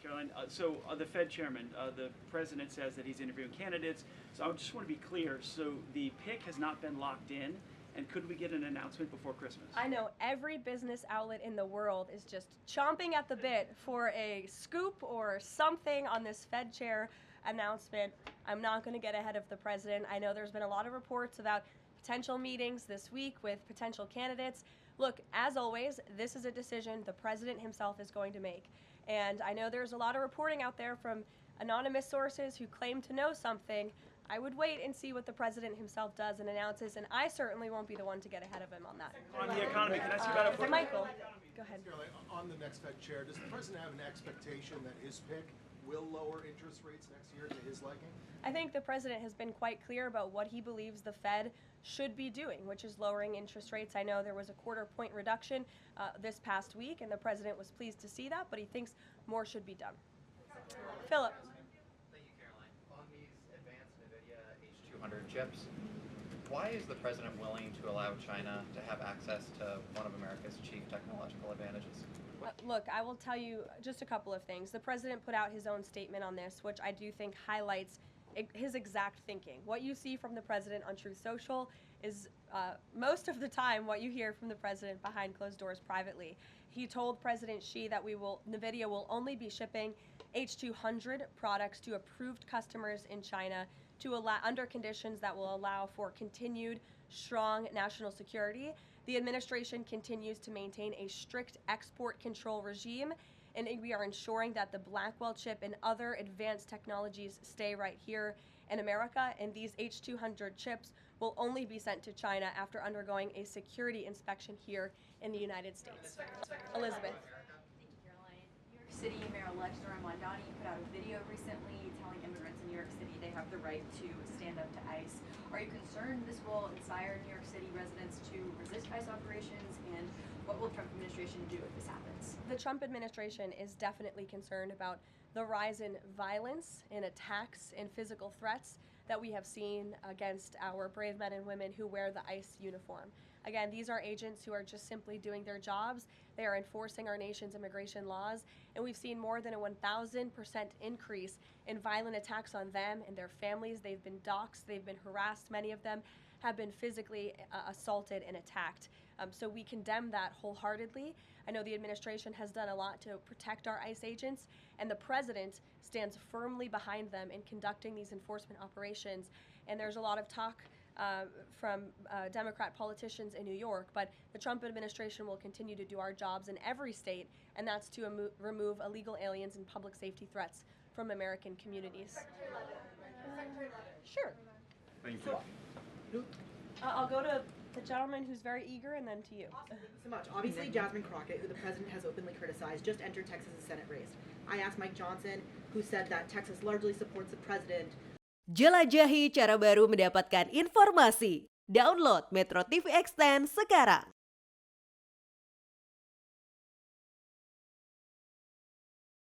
Caroline. The Fed chairman, the president says that he's interviewing candidates. So I just want to be clear. So the pick has not been locked in. And could we get an announcement before Christmas? I know every business outlet in the world is just chomping at the bit for a scoop or something on this Fed chair announcement. I'm not going to get ahead of the president. I know there's been a lot of reports about potential meetings this week with potential candidates. Look, as always, this is a decision the president himself is going to make. And I know there's a lot of reporting out there from anonymous sources who claim to know something. I would wait and see what the president himself does and announces, and I certainly won't be the one to get ahead of him on that. On the economy, can I ask you about it? Michael, go ahead. On the next Fed chair, does the president have an expectation that his pick will lower interest rates next year to his liking? I think the president has been quite clear about what he believes the Fed should be doing, which is lowering interest rates. I know there was a quarter-point reduction this past week, and the president was pleased to see that, but he thinks more should be done. Philip. Chips. Why is the president willing to allow China to have access to one of America's chief technological advantages? Look, I will tell you just a couple of things. The president put out his own statement on this, which I do think highlights his exact thinking. What you see from the president on Truth Social is most of the time what you hear from the president behind closed doors privately. He told President Xi that NVIDIA will only be shipping H200 products to approved customers in China under conditions that will allow for continued strong national security. The administration continues to maintain a strict export control regime, and we are ensuring that the Blackwell chip and other advanced technologies stay right here in America, and these H200 chips will only be sent to China after undergoing a security inspection here in the United States. Elizabeth. Thank you, Caroline. New York City Mayor-elect Zoran Mondani put out a video recently telling immigrants in New York City they have the right to stand up to ICE. Are you concerned this will inspire New York City residents to resist ICE operations, and what will the Trump administration do if this happens? The Trump administration is definitely concerned about the rise in violence, in attacks, and physical threats that we have seen against our brave men and women who wear the ICE uniform. Again, these are agents who are just simply doing their jobs. They are enforcing our nation's immigration laws, and we've seen more than a 1,000% increase in violent attacks on them and their families. They've been doxxed, they've been harassed, many of them have been physically assaulted and attacked. So we condemn that wholeheartedly. I know the administration has done a lot to protect our ICE agents, and the president stands firmly behind them in conducting these enforcement operations. And there's a lot of talk from Democrat politicians in New York, but the Trump administration will continue to do our jobs in every state, and that's to remove illegal aliens and public safety threats from American communities. Sure. Thank you. I'll go to the gentleman who's very eager, and then to you. Awesome. Thank you so much. Obviously, Jasmine Crockett, who the president has openly criticized, just entered Texas's Senate race. I asked Mike Johnson, who said that Texas largely supports the president. Jelajahi cara baru mendapatkan informasi. Download Metro TV Extend sekarang.